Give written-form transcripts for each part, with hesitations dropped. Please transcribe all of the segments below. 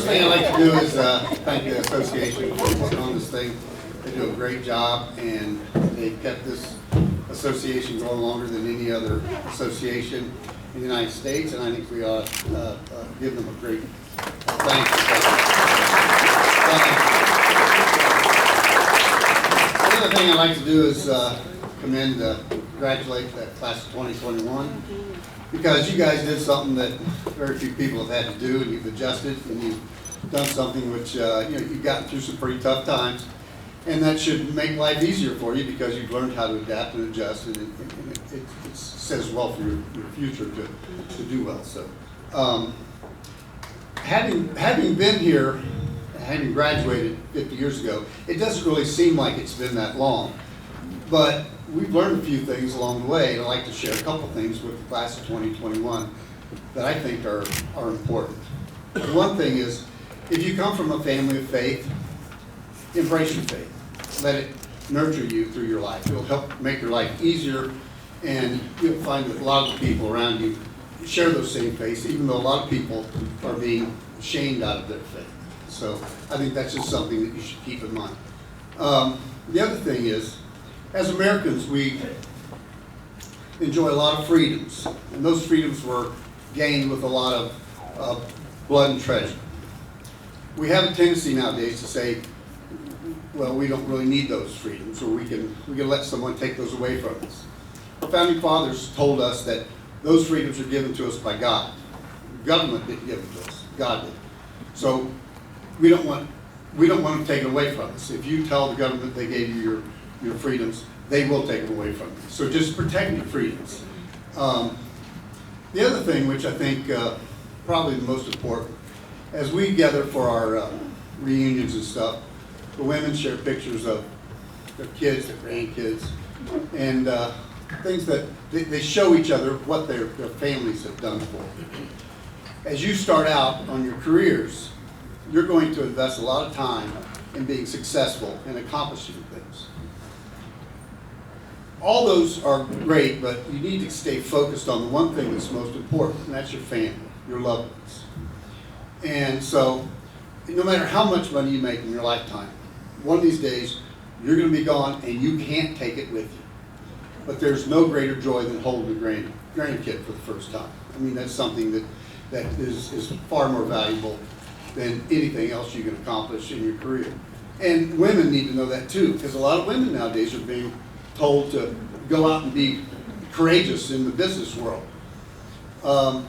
thing I'd like to do is thank the association for putting on this thing. They do a great job, and they've kept this association going longer than any other association in the United States, and I think we ought to give them a great thanks. Another thing I'd like to do is congratulate that class of 2021, because you guys did something that very few people have had to do, and you've adjusted, and you've done something which you've gotten through some pretty tough times, and that should make life easier for you because you've learned how to adapt and adjust, and it says well for your future to do well. So, having been here, having graduated 50 years ago, it doesn't really seem like it's been that long, but we've learned a few things along the way, and I'd like to share a couple things with the class of 2021 that I think are important. One thing is, if you come from a family of faith, embrace your faith. Let it nurture you through your life. It'll help make your life easier, and you'll find that a lot of the people around you share those same faiths, even though a lot of people are being shamed out of their faith. So I think that's just something that you should keep in mind. The other thing is, as Americans, we enjoy a lot of freedoms, and those freedoms were gained with a lot of blood and treasure. We have a tendency nowadays to say, well, we don't really need those freedoms, or we can let someone take those away from us. Our founding fathers told us that those freedoms are given to us by God. The government didn't give them to us; God did. So we don't want them taken away from us. If you tell the government they gave you your freedoms, they will take them away from you. So just protect your freedoms. The other thing, which I think probably the most important, as we gather for our reunions and stuff, the women share pictures of their kids, their grandkids, and things that they show each other what their families have done for them. As you start out on your careers, you're going to invest a lot of time in being successful and accomplishing things. All those are great, but you need to stay focused on the one thing that's most important, and that's your family, your loved ones. And so, no matter how much money you make in your lifetime, one of these days, you're going to be gone and you can't take it with you. But there's no greater joy than holding a grandkid for the first time. I mean, that's something that is far more valuable than anything else you can accomplish in your career. And women need to know that too, because a lot of women nowadays are being told to go out and be courageous in the business world. A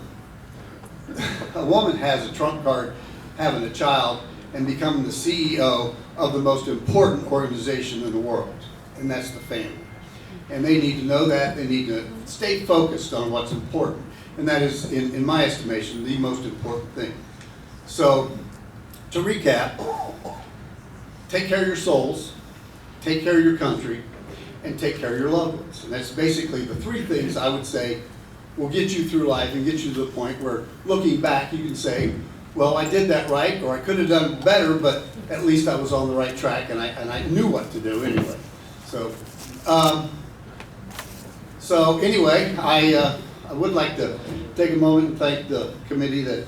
woman has a trump card having a child and becoming the CEO of the most important organization in the world, and that's the family. And they need to know that. They need to stay focused on what's important, and that is, in my estimation, the most important thing. So, to recap, take care of your souls, take care of your country, and take care of your loved ones. And that's basically the three things I would say will get you through life and get you to the point where, looking back, you can say, well, I did that right, or I could have done better, but at least I was on the right track, and I knew what to do anyway. So anyway, I would like to take a moment and thank the committee that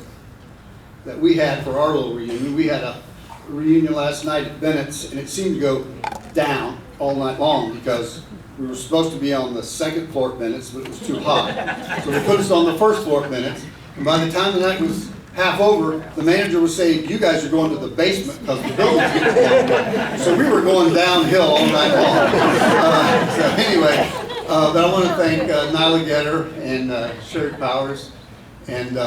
we had for our little reunion. We had a reunion last night at Bennett's, and it seemed to go down all night long because we were supposed to be on the second floor at Bennett's, but it was too hot. So they put us on the first floor at Bennett's, and by the time the night was half over, the manager was saying, you guys are going to the basement because the building's getting down. So we were going downhill all night long. So anyway, but I want to thank Nyla Getter and Sherry Powers and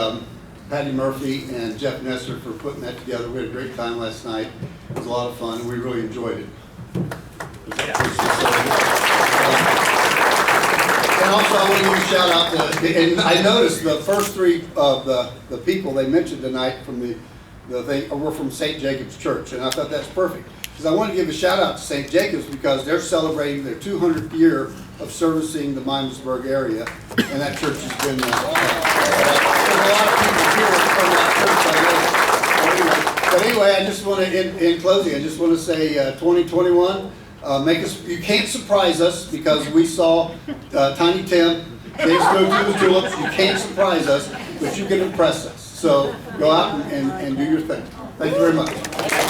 Patty Murphy and Jeff Nestor for putting that together. We had a great time last night. It was a lot of fun, and we really enjoyed it. And also, I want to give a shout out to, and I noticed the first three of the people they mentioned tonight from the thing were from St. Jacob's Church, and I thought that's perfect. Because I want to give a shout out to St. Jacob's because they're celebrating their 200th year of servicing the Miamisburg area, and that church has been, there's a lot of people here from that church, I know. But anyway, I just want to, in closing, I just want to say 2021, you can't surprise us because we saw Tiny Tim, Dave Smooth through the tulips. You can't surprise us, but you can impress us. So go out and do your thing. Thank you very much.